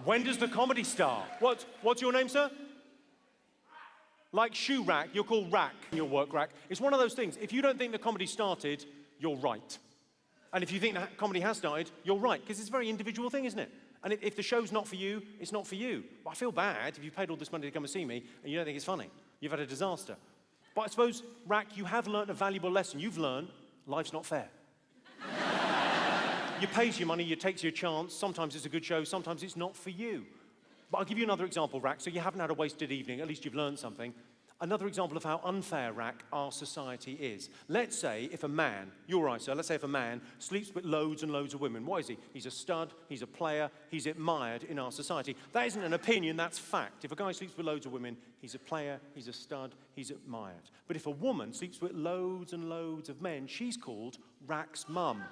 When does the comedy start? What's your name, sir? Like shoe rack, you're called rack in your work rack. It's one of those things. If you don't think the comedy started, you're right. And if you think that comedy has started, you're right, because it's a very individual thing, isn't it? And if the show's not for you, it's not for you. But I feel bad if you paid all this money to come and see me and you don't think it's funny. You've had a disaster. But I suppose, Rack, you have learned a valuable lesson. You've learned life's not fair. You pay your money, you take your chance. Sometimes it's a good show, sometimes it's not for you. But I'll give you another example, Rack, so you haven't had a wasted evening. At least you've learned something. Another example of how unfair, Rack, our society is. Let's say if a man, you're right, sir, let's say if a man sleeps with loads and loads of women. What is he? He's a stud, he's a player, he's admired in our society. That isn't an opinion, that's fact. If a guy sleeps with loads of women, he's a player, he's a stud, he's admired. But if a woman sleeps with loads and loads of men, she's called Rack's mum.